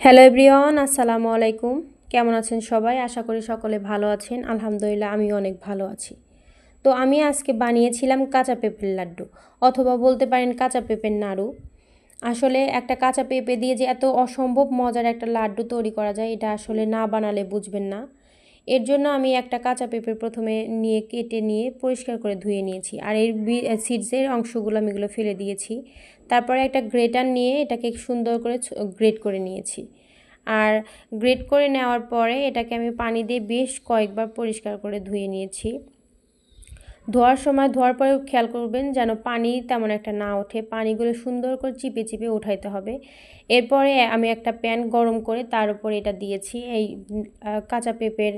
Hello everyone, আসসালামু আলাইকুম। কেমন আছেন সবাই? আশা করি সকলে ভালো আছেন। আলহামদুলিল্লাহ আমিও অনেক ভালো আছি। তো আমি আজকে বানিয়েছিলাম কাঁচা পেঁপের লাড্ডু, অথবা বলতে পারেন কাঁচা পেঁপের নাড়ু। আসলে একটা কাঁচা পেঁপে দিয়ে যে এত অসম্ভব মজার একটা লাড্ডু তৈরি করা যায়, এটা আসলে না বানালে বুঝবেন না। এর জন্য আমি একটা কাঁচা পেঁপে প্রথমে কেটে নিয়ে পরিষ্কার করে ধুয়ে নিয়েছি, আর এর সিডসের অংশগুলো আমি এগুলো ফেলে দিয়েছি। তারপরে একটা গ্রেটার নিয়ে এটাকে সুন্দর করে গ্রেট করে নিয়েছি। আর গ্রেট করে নেওয়ার পরে এটাকে আমি পানি দিয়ে বেশ কয়েকবার পরিষ্কার করে ধুয়ে নিয়েছি। ধোয়ার পরে খেয়াল করবেন যেন পানি তেমন একটা না ওঠে, পানিগুলো সুন্দর করে চিপে চিপে উঠাইতে হবে। এরপরে আমি একটা প্যান গরম করে তার উপরে এটা দিয়েছি, এই কাঁচা পেঁপের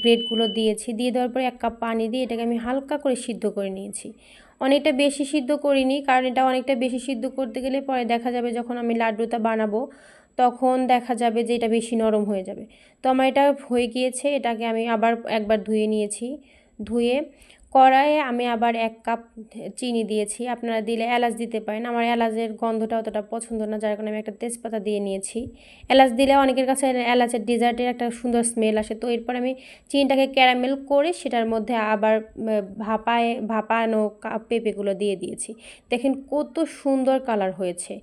গ্রেটগুলো দিয়েছি। দিয়ে দেওয়ার পরে 1 কাপ পানি দিয়ে এটাকে আমি হালকা করে সিদ্ধ করে নিয়েছি। অনেকটা বেশি সিদ্ধ করিনি, কারণ এটা অনেকটা বেশি সিদ্ধ করতে গেলে পরে দেখা যাবে যখন আমি লাড্ডুটা বানাবো তখন দেখা যাবে যে এটা বেশি নরম হয়ে যাবে। তো আমার এটা হয়ে গিয়েছে, এটাকে আমি আবার একবার ধুয়ে নিয়েছি। ধুয়ে কড়াইয়ে আমি আবার 1 কাপ চিনি দিয়েছি। আপনারা দিলে এলাচ দিতে পারেন, আমার এলাচের গন্ধটা অতটা পছন্দ না, যার কারণে আমি একটা তেজপাতা দিয়ে নিয়েছি। এলাচ দিলে অনেকের কাছে এলাচের ডেজার্টের একটা সুন্দর স্মেল আসে। তো এরপর আমি চিনিটাকে ক্যারামেল করে সেটার মধ্যে আবার ভাপানো পেঁপেগুলো দিয়ে দিয়েছি। দেখেন কত সুন্দর কালার হয়েছে,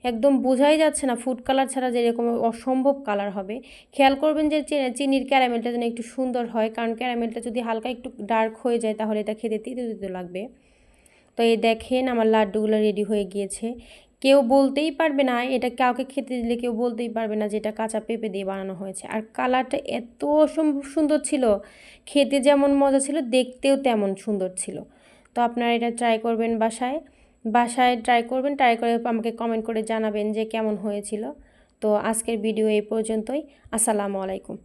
একদম বোঝাই যাচ্ছে না ফুড কালার ছাড়া যেরকম অসম্ভব কালার হবে। খেয়াল করবেন যে চিনির ক্যারামেলটা যেন একটু সুন্দর হয়, কারণ ক্যারামেলটা যদি হালকা একটু ডার্ক হয়ে যায় তাহলে এটা খেতে তিতো তিতো লাগবে। তো এই দেখেন আমার লাড্ডুগুলো রেডি হয়ে গিয়েছে। কেউ বলতেই পারবে না, এটা কাউকে খেতে দিলে কেউ বলতেই পারবে না যে এটা কাঁচা পেঁপে দিয়ে বানানো হয়েছে। আর কালারটা এত অসম্ভব সুন্দর ছিল, খেতে যেমন মজা ছিল দেখতেও তেমন সুন্দর ছিল। তো আপনারা এটা ট্রাই করবেন বাসায় ট্রাই করবেন, ট্রাই করে আমাকে কমেন্ট করে জানাবেন যে কেমন হয়েছিল। তো আজকের ভিডিও এই পর্যন্তই। আসসালামু আলাইকুম।